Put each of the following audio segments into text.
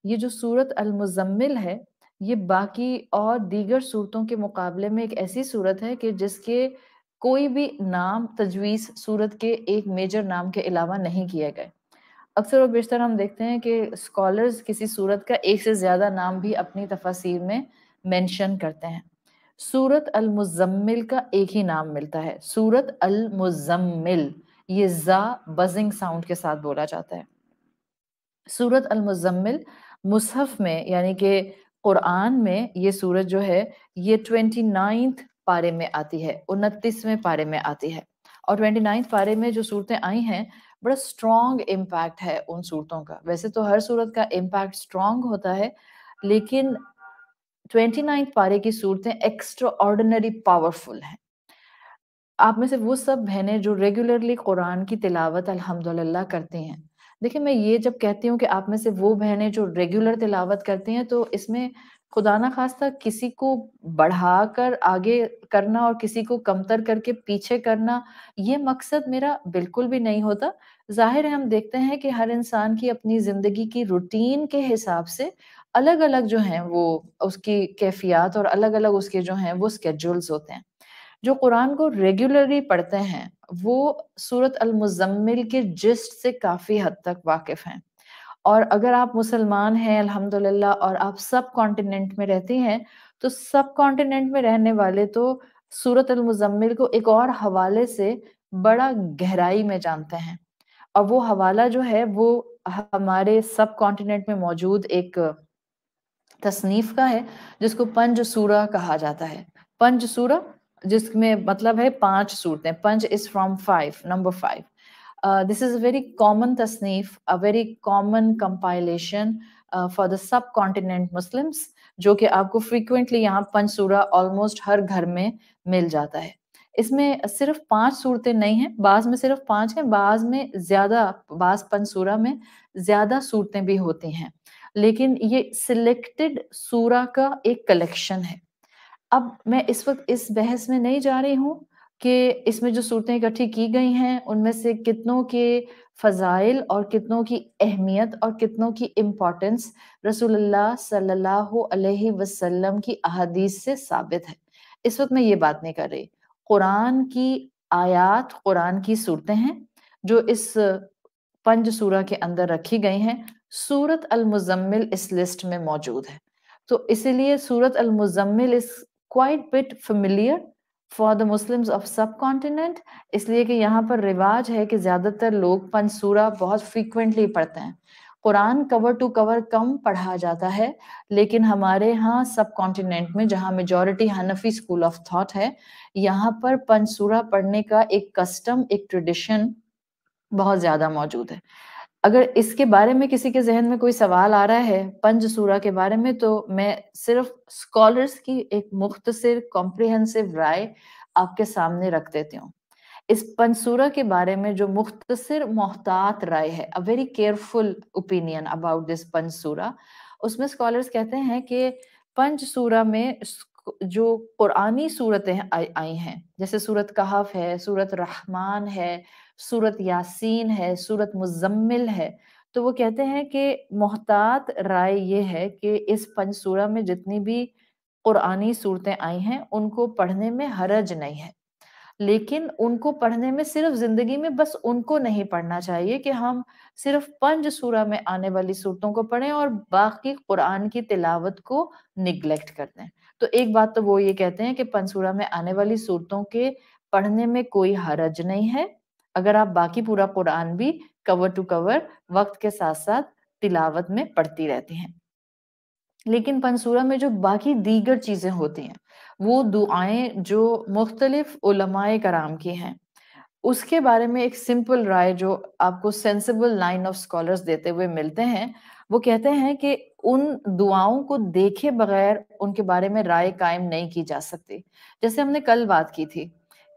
یہ جو سورت المزمل ہے یہ باقی اور دیگر صورتوں کے مقابلے میں ایک ایسی صورت ہے کہ جس کے کوئی بھی نام تجویز صورت کے ایک میجر نام کے علاوہ نہیں کیے گئے۔ اکثر و بیشتر ہم دیکھتے ہیں کہ اسکالرز کسی صورت کا ایک سے زیادہ نام بھی اپنی تفاسیر میں مینشن کرتے ہیں۔ سورت المزمل کا ایک ہی نام ملتا ہے، سورت المزمل، یہ زا بزنگ ساؤنڈ کے ساتھ بولا جاتا ہے۔ سورت المزمل مصحف میں یعنی کہ قرآن میں یہ سورت جو ہے یہ 29 پارے میں آتی ہے، 29ویں پارے میں آتی ہے، اور 29 پارے میں جو صورتیں آئی ہیں بڑا اسٹرانگ امپیکٹ ہے ان صورتوں کا۔ ویسے تو ہر صورت کا امپیکٹ اسٹرانگ ہوتا ہے، لیکن 29 پارے کی صورتیں ایکسٹرا آرڈینری پاورفل ہیں۔ آپ میں سے وہ سب بہنیں جو ریگولرلی قرآن کی تلاوت الحمدللہ کرتی ہیں، دیکھیں میں یہ جب کہتی ہوں کہ آپ میں سے وہ بہنیں جو ریگولر تلاوت کرتی ہیں تو اس میں خدا نہ خواستہ کسی کو بڑھا کر آگے کرنا اور کسی کو کمتر کر کے پیچھے کرنا، یہ مقصد میرا بالکل بھی نہیں ہوتا۔ ظاہر ہے ہم دیکھتے ہیں کہ ہر انسان کی اپنی زندگی کی روٹین کے حساب سے الگ الگ جو ہیں وہ اس کی کیفیات اور الگ الگ اس کے جو ہیں وہ اسکیڈولز ہوتے ہیں۔ جو قرآن کو ریگولرلی پڑھتے ہیں وہ سورت المزمل کے جسٹ سے کافی حد تک واقف ہیں، اور اگر آپ مسلمان ہیں الحمدللہ اور آپ سب کانٹیننٹ میں رہتی ہیں تو سب کانٹیننٹ میں رہنے والے تو سورت المزمل کو ایک اور حوالے سے بڑا گہرائی میں جانتے ہیں، اور وہ حوالہ جو ہے وہ ہمارے سب کانٹیننٹ میں موجود ایک تصنیف کا ہے جس کو پنج سورہ کہا جاتا ہے۔ پنج سورہ جس میں مطلب ہے 5 صورتیں، پنج is from 5 number 5۔ This is a very common تصنیف، a very common compilation for the subcontinent Muslims، جو کہ آپ کو frequently یہاں پنج سورہ almost ہر گھر میں مل جاتا ہے۔ اس میں صرف 5 صورتیں نہیں ہیں، بعض میں صرف 5 ہیں، بعض میں زیادہ، بعض پنج سورہ میں زیادہ صورتیں بھی ہوتی ہیں، لیکن یہ سلیکٹڈ سورہ کا ایک کلیکشن ہے۔ اب میں اس وقت اس بحث میں نہیں جا رہی ہوں کہ اس میں جو صورتیں اکٹھی کی گئی ہیں ان میں سے کتنوں کے فضائل اور کتنوں کی اہمیت اور کتنوں کی امپورٹنس رسول اللہ صلی اللہ علیہ وسلم کی احادیث سے ثابت ہے، اس وقت میں یہ بات نہیں کر رہی۔ قرآن کی آیات، قرآن کی صورتیں ہیں جو اس پنج سورہ کے اندر رکھی گئی ہیں، سورت المزمل اس لسٹ میں موجود ہے، تو اسی لیے سورت المزمل is quite bit familiar for the Muslims of subcontinent، اس لیے کہ یہاں پر رواج ہے کہ زیادہ تر لوگ پنج سورہ بہت فریکوینٹلی پڑھتے ہیں۔ قرآن کور ٹو کور کم پڑھا جاتا ہے، لیکن ہمارے ہاں سب کانٹیننٹ میں جہاں majority Hanafi school of thought ہے، یہاں پر پنج سورہ پڑھنے کا ایک کسٹم، ایک ٹریڈیشن بہت زیادہ موجود ہے۔ اگر اس کے بارے میں کسی کے ذہن میں کوئی سوال آ رہا ہے پنج سورہ کے بارے میں، تو میں صرف اسکالرز کی ایک مختصر کمپریہنسو رائے آپ کے سامنے رکھ دیتی ہوں۔ اس پنج سورہ کے بارے میں جو مختصر محتاط رائے ہے، a very careful opinion about this پنج سورہ، اس میں اسکالرز کہتے ہیں کہ پنج سورہ میں جو قرآنی صورتیں آئی ہیں جیسے سورت کہف ہے، سورت رحمان ہے، سورت یاسین ہے، سورت مزمل ہے، تو وہ کہتے ہیں کہ محتاط رائے یہ ہے کہ اس پنج سورہ میں جتنی بھی قرآنی صورتیں آئی ہیں ان کو پڑھنے میں حرج نہیں ہے، لیکن ان کو پڑھنے میں صرف زندگی میں بس ان کو نہیں پڑھنا چاہیے کہ ہم صرف پنج سورہ میں آنے والی صورتوں کو پڑھیں اور باقی قرآن کی تلاوت کو نگلیکٹ کر دیں۔ تو ایک بات تو وہ یہ کہتے ہیں کہ پنج سورہ میں آنے والی صورتوں کے پڑھنے میں کوئی حرج نہیں ہے اگر آپ باقی پورا قرآن بھی کور ٹو کور وقت کے ساتھ ساتھ تلاوت میں پڑھتی رہتی ہیں۔ لیکن پنج سورہ میں جو باقی دیگر چیزیں ہوتی ہیں، وہ دعائیں جو مختلف علماء کرام کی ہیں، اس کے بارے میں ایک سمپل رائے جو آپ کو سینسیبل لائن آف اسکالرز دیتے ہوئے ملتے ہیں، وہ کہتے ہیں کہ ان دعاؤں کو دیکھے بغیر ان کے بارے میں رائے قائم نہیں کی جا سکتی۔ جیسے ہم نے کل بات کی تھی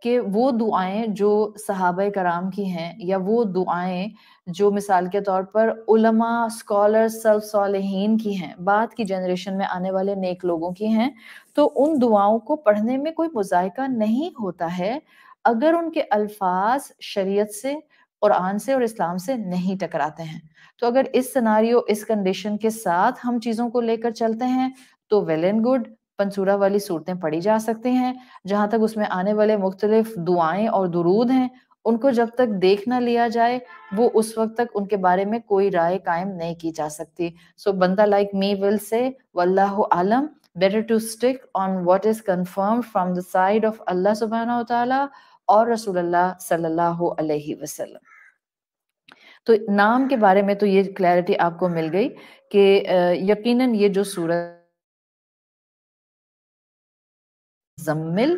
کہ وہ دعائیں جو صحابہ کرام کی ہیں یا وہ دعائیں جو مثال کے طور پر علماء، اسکالر، سلف صالحین کی ہیں، بعد کی جنریشن میں آنے والے نیک لوگوں کی ہیں، تو ان دعاؤں کو پڑھنے میں کوئی مذائقہ نہیں ہوتا ہے اگر ان کے الفاظ شریعت سے، قرآن سے اور اسلام سے نہیں ٹکراتے ہیں. تو اگر اس سیناریو اس کنڈیشن کے ساتھ ہم چیزوں کو لے کر چلتے ہیں تو ویل اینڈ گڈ، پنسورہ والی صورتیں پڑھی جا سکتی ہیں. جہاں تک اس میں آنے والے مختلف دعائیں اور درود ہیں ان کو جب تک دیکھ نہ لیا جائے وہ اس وقت تک ان کے بارے میں کوئی رائے قائم نہیں کی جا سکتی. سو بندہ لائک می ول سے واللہ عالم، better to stick on what is confirmed from the side of Allah subhanahu wa ta'ala اور رسول اللہ صلی اللہ علیہ وسلم. تو نام کے بارے میں تو یہ کلیئرٹی آپ کو مل گئی کہ یقیناً یہ جو سورت مزمل،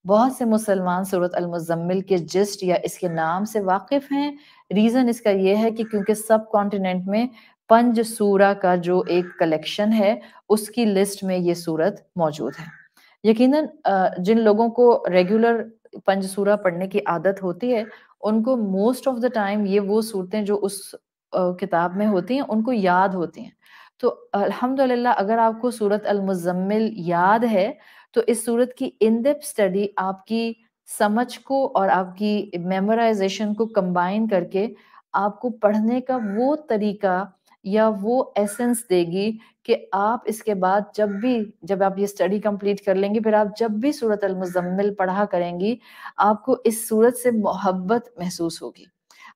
بہت سے مسلمان سورت المزمل کے جسٹ یا اس کے نام سے واقف ہیں. ریزن اس کا یہ ہے کہ کیونکہ سب کانٹیننٹ میں پنج سورہ کا جو ایک کلیکشن ہے اس کی لسٹ میں یہ سورت موجود ہے. یقیناً جن لوگوں کو ریگولر پنج سورہ پڑھنے کی عادت ہوتی ہے ان کو موسٹ آف دا ٹائم یہ وہ صورتیں جو اس کتاب میں ہوتی ہیں ان کو یاد ہوتی ہیں. تو الحمدللہ اگر آپ کو سورت المزمل یاد ہے تو اس صورت کی ان ڈیپتھ اسٹڈی آپ کی سمجھ کو اور آپ کی میمورائزیشن کو کمبائن کر کے آپ کو پڑھنے کا وہ طریقہ یا وہ ایسنس دے گی کہ آپ اس کے بعد جب آپ یہ اسٹڈی کمپلیٹ کر لیں گے پھر آپ جب بھی سورت المزمل پڑھا کریں گی آپ کو اس سورت سے محبت محسوس ہوگی.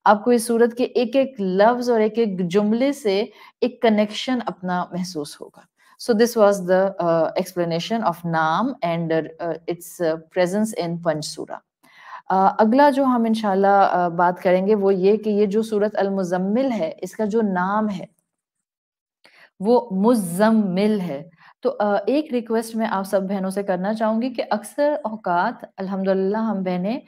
آپ کو اس سورت کے ایک ایک لفظ اور ایک ایک جملے سے ایک کنیکشن اپنا محسوس ہوگا. So this was the explanation of Naam and its presence in Panj Surah. اگلا جو ہم انشاءاللہ بات کریں گے وہ یہ کہ یہ جو سورت المزمل ہے اس کا جو نام ہے وہ مزمل ہے. تو ایک ریکویسٹ میں آپ سب بہنوں سے کرنا چاہوں گی کہ اکثر اوقات الحمدللہ ہم بہنیں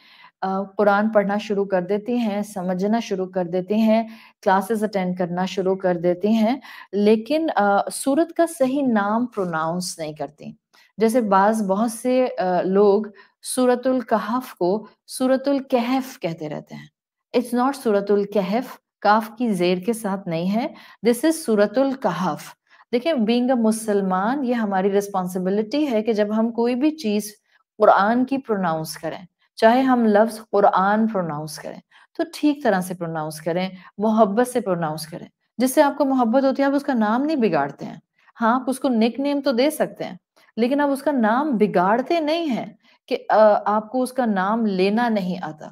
قرآن پڑھنا شروع کر دیتی ہیں، سمجھنا شروع کر دیتی ہیں، کلاسز اٹینڈ کرنا شروع کر دیتی ہیں لیکن سورت کا صحیح نام پروناؤنس نہیں کرتی. جیسے بہت سے لوگ سورت الکہف کو سورت الکہف کہتے رہتے ہیں. اٹس ناٹ سورت الکہف، کاف کی زیر کے ساتھ نہیں ہے، دس از سورت الکہف. دیکھیں بینگ اے مسلمان یہ ہماری رسپانسبلٹی ہے کہ جب ہم کوئی بھی چیز قرآن کی پروناؤنس کریں، چاہے ہم لفظ قرآن پروناؤنس کریں تو ٹھیک طرح سے پروناؤنس کریں، محبت سے پروناؤنس کریں. جس سے آپ کو محبت ہوتی ہے آپ اس کا نام نہیں بگاڑتے ہیں. ہاں آپ اس کو نک نیم تو دے سکتے ہیں لیکن آپ اس کا نام بگاڑتے نہیں ہیں کہ آپ کو اس کا نام لینا نہیں آتا.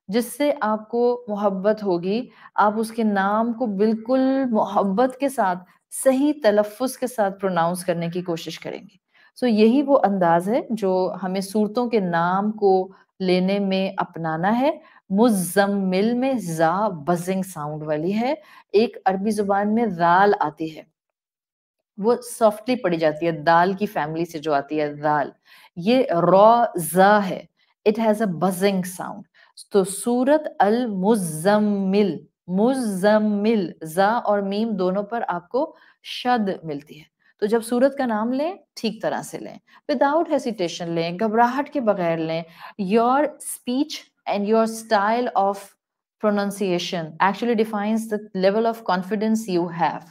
جس سے آپ کو محبت ہوگی آپ اس کے نام کو بالکل محبت کے ساتھ صحیح تلفظ کے ساتھ پروناؤنس کرنے کی کوشش کریں گے. سو یہی وہ انداز ہے جو ہمیں صورتوں کے نام کو لینے میں اپنانا ہے. مزمل میں زا بزنگ ساؤنڈ والی ہے. ایک عربی زبان میں ذال آتی ہے وہ سافٹلی پڑھی جاتی ہے، دال کی فیملی سے جو آتی ہے ذال، یہ را زا ہے، it has a buzzing sound. تو سورت المزمل، مزمل زا اور میم دونوں پر آپ کو شد ملتی ہے. تو جب سورت کا نام لیں ٹھیک طرح سے لیں، وداؤٹ ہیسیٹیشن لیں، گھبراہٹ کے بغیر لیں. Your speech and your style of pronunciation actually defines the level of confidence you have.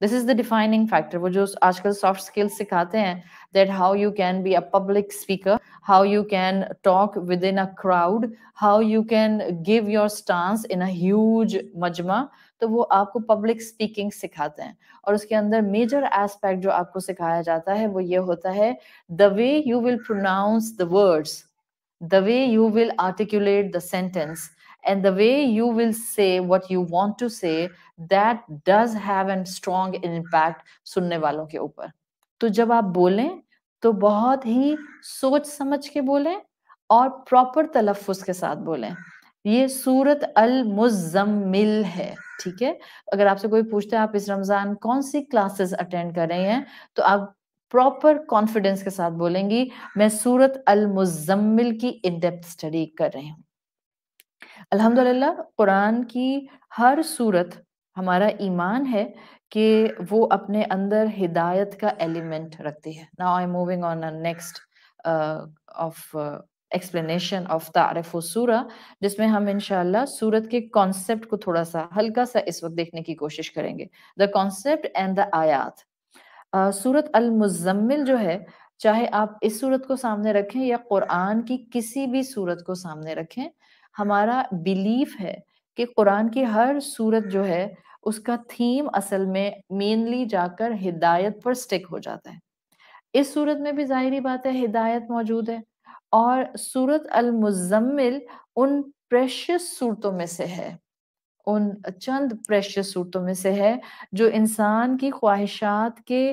This is the defining factor. وہ جو آج کل soft skills سکھاتے ہیں that how you can be a public speaker, how you can talk within a crowd, how you can give your stance in a huge مجمع. تو وہ آپ کو پبلک اسپیکنگ سکھاتے ہیں اور اس کے اندر میجر ایسپیکٹ جو آپ کو سکھایا جاتا ہے وہ یہ ہوتا ہے the way you will pronounce the words, the way you will articulate the sentence, and the way you will say what you want to say, that does have a strong impact سننے والوں کے اوپر. تو جب آپ بولیں تو بہت ہی سوچ سمجھ کے بولیں اور پراپر تلفظ کے ساتھ بولیں. یہ سورت المزمل ہے، ٹھیک ہے. اگر آپ سے کوئی پوچھتا ہے آپ اس رمضان کون سی کلاسز اٹینڈ کر رہے ہیں تو آپ پراپر کانفیڈنس کے ساتھ بولیں گی میں سورت المزمل کی ان ڈیپتھ اسٹڈی کر رہی ہوں. الحمدللہ قرآن کی ہر سورت ہمارا ایمان ہے کہ وہ اپنے اندر ہدایت کا ایلیمنٹ رکھتی ہے. Now I'm moving on next of explanation of تعارف السورہ، جس میں ہم انشاءاللہ سورت کے کانسیپٹ کو تھوڑا سا ہلکا سا اس وقت دیکھنے کی کوشش کریں گے. The concept and the آیات. سورت المزمل جو ہے چاہے آپ اس سورت کو سامنے رکھیں یا قرآن کی کسی بھی سورت کو سامنے رکھیں، ہمارا بیلیف ہے کہ قرآن کی ہر سورت جو ہے اس کا تھیم اصل میں مینلی جا کر ہدایت پر سٹک ہو جاتا ہے. اس صورت میں بھی ظاہری بات ہے ہدایت موجود ہے، اور سورت المزمل ان پریشیس صورتوں میں سے ہے، ان چند پریشیس صورتوں میں سے ہے جو انسان کی خواہشات کے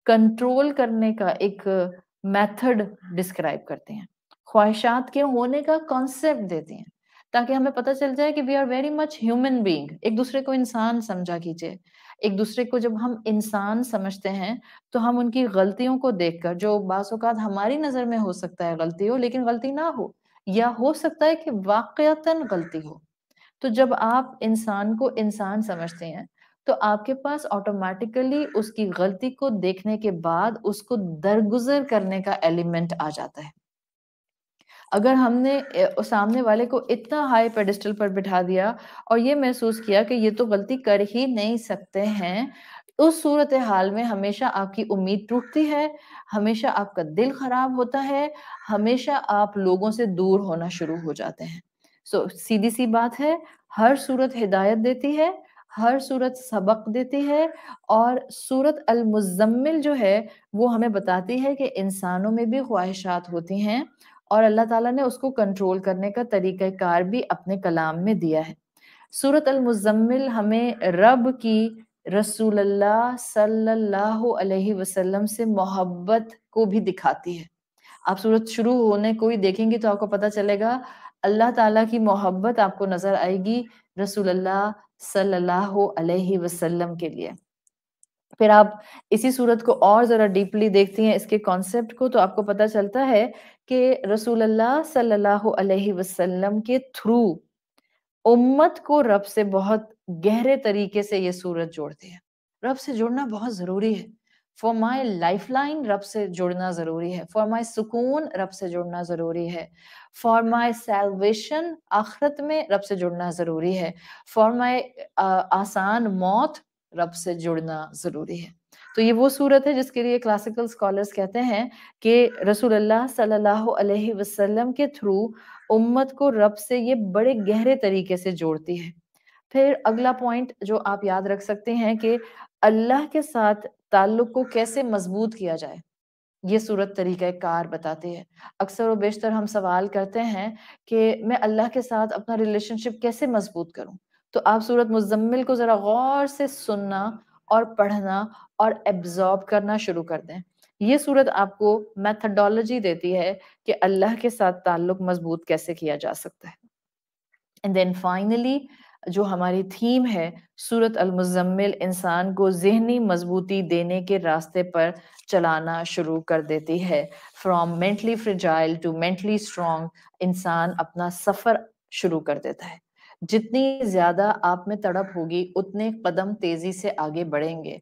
کنٹرول کرنے کا ایک میتھڈ ڈسکرائب کرتے ہیں، خواہشات کے ہونے کا کانسیپٹ دیتے ہیں، تاکہ ہمیں پتہ چل جائے کہ we are very much human being. ایک دوسرے کو انسان سمجھا کیجئے. ایک دوسرے کو جب ہم انسان سمجھتے ہیں تو ہم ان کی غلطیوں کو دیکھ کر، جو بعض اوقات ہماری نظر میں ہو سکتا ہے غلطی ہو لیکن غلطی نہ ہو، یا ہو سکتا ہے کہ واقعتاً غلطی ہو، تو جب آپ انسان کو انسان سمجھتے ہیں تو آپ کے پاس آٹومیٹیکلی اس کی غلطی کو دیکھنے کے بعد اس کو درگزر کرنے کا ایلیمنٹ آ جاتا ہے. اگر ہم نے سامنے والے کو اتنا ہائی پیڈسٹل پر بٹھا دیا اور یہ محسوس کیا کہ یہ تو غلطی کر ہی نہیں سکتے ہیں، اس صورتحال میں ہمیشہ آپ کی امید ٹوٹتی ہے، ہمیشہ آپ کا دل خراب ہوتا ہے، ہمیشہ آپ لوگوں سے دور ہونا شروع ہو جاتے ہیں. سیدھی سی بات ہے، ہر صورت ہدایت دیتی ہے، ہر صورت سبق دیتی ہے، اور صورت المزمل جو ہے وہ ہمیں بتاتی ہے کہ انسانوں میں بھی خواہشات ہوتی ہیں، اور اللہ تعالیٰ نے اس کو کنٹرول کرنے کا طریقہ کار بھی اپنے کلام میں دیا ہے. سورت المزمل ہمیں رب کی رسول اللہ صلی اللہ علیہ وسلم سے محبت کو بھی دکھاتی ہے. آپ سورت شروع ہونے کو ہی دیکھیں گی تو آپ کو پتہ چلے گا اللہ تعالیٰ کی محبت آپ کو نظر آئے گی رسول اللہ صلی اللہ علیہ وسلم کے لیے. پھر آپ اسی صورت کو اور ذرا ڈیپلی دیکھتی ہیں اس کے کانسیپٹ کو، تو آپ کو پتہ چلتا ہے کہ رسول اللہ صلی اللہ علیہ وسلم کے تھرو امت کو رب سے بہت گہرے طریقے سے یہ صورت جوڑتی ہے. رب سے جڑنا بہت ضروری ہے. فار مائی لائف لائن رب سے جڑنا ضروری ہے. فار مائی سکون رب سے جڑنا ضروری ہے. فار مائی سیلویشن آخرت میں رب سے جڑنا ضروری ہے. فار مائی آسان موت رب سے جڑنا ضروری ہے. تو یہ وہ صورت ہے جس کے لیے کلاسیکل اسکالرس کہتے ہیں کہ رسول اللہ صلی اللہ علیہ وسلم کے تھرو امت کو رب سے یہ بڑے گہرے طریقے سے جوڑتی ہے. پھر اگلا پوائنٹ جو آپ یاد رکھ سکتے ہیں کہ اللہ کے ساتھ تعلق کو کیسے مضبوط کیا جائے، یہ صورت طریقہ کار بتاتی ہے. اکثر و بیشتر ہم سوال کرتے ہیں کہ میں اللہ کے ساتھ اپنا ریلیشن شپ کیسے مضبوط کروں، تو آپ صورت مزمل کو ذرا غور سے سننا اور پڑھنا اور ایبزارب کرنا شروع کر دیں. یہ صورت آپ کو میتھڈالوجی دیتی ہے کہ اللہ کے ساتھ تعلق مضبوط کیسے کیا جا سکتا ہے. اینڈ دین فائنلی جو ہماری تھیم ہے، سورت المزمل انسان کو ذہنی مضبوطی دینے کے راستے پر چلانا شروع کر دیتی ہے. From mentally fragile to mentally strong انسان اپنا سفر شروع کر دیتا ہے. جتنی زیادہ آپ میں تڑپ ہوگی اتنے قدم تیزی سے آگے بڑھیں گے.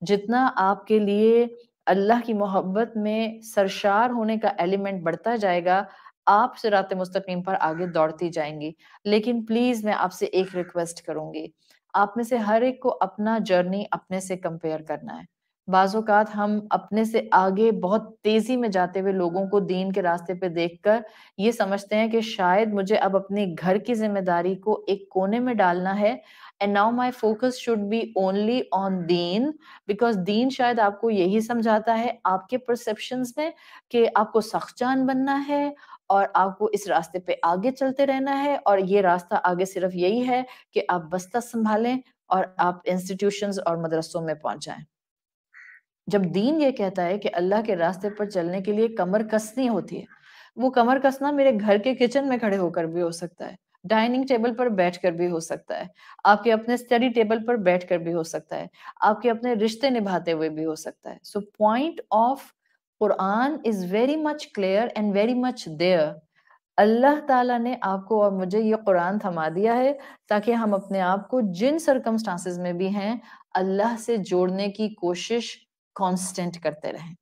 جتنا آپ کے لیے اللہ کی محبت میں سرشار ہونے کا ایلیمنٹ بڑھتا جائے گا، آپ صراط مستقیم پر آگے دوڑتی جائیں گی. لیکن پلیز میں آپ سے ایک ریکویسٹ کروں گی، آپ میں سے ہر ایک کو اپنا جرنی اپنے سے کمپیئر کرنا ہے. بعض اوقات ہم اپنے سے آگے بہت تیزی میں جاتے ہوئے لوگوں کو دین کے راستے پہ دیکھ کر یہ سمجھتے ہیں کہ شاید مجھے اب اپنے گھر کی ذمہ داری کو ایک کونے میں ڈالنا ہے. And now my focus should be only on then, because دین شاید آپ کو یہی سمجھاتا ہے آپ کے پرسپشنز میں کہ آپ کو سخت جان بننا ہے اور آپ کو اس راستے پہ آگے چلتے رہنا ہے، اور یہ راستہ آگے صرف یہی ہے کہ آپ بستہ سنبھالیں اور آپ انسٹیٹیوشنز اور مدرسوں میں پہنچ جائیں. جب دین یہ کہتا ہے کہ اللہ کے راستے پر چلنے کے لیے کمر کسنی ہوتی ہے، وہ کمر کسنا میرے گھر کے کچن میں کھڑے ہو کر بھی ہو سکتا ہے، ڈائننگ ٹیبل پر بیٹھ کر بھی ہو سکتا ہے، آپ کے اپنے اسٹڈی ٹیبل پر بیٹھ کر بھی ہو سکتا ہے، آپ کے اپنے رشتے نبھاتے ہوئے بھی ہو سکتا ہے. So point of Quran is very much clear and very much there. Allah تعالیٰ نے آپ کو اور مجھے یہ قرآن تھما دیا ہے تاکہ ہم اپنے آپ کو جن سرکمسٹانسز میں بھی ہیں اللہ سے جوڑنے کی کوشش کانسٹنٹ کرتے رہیں.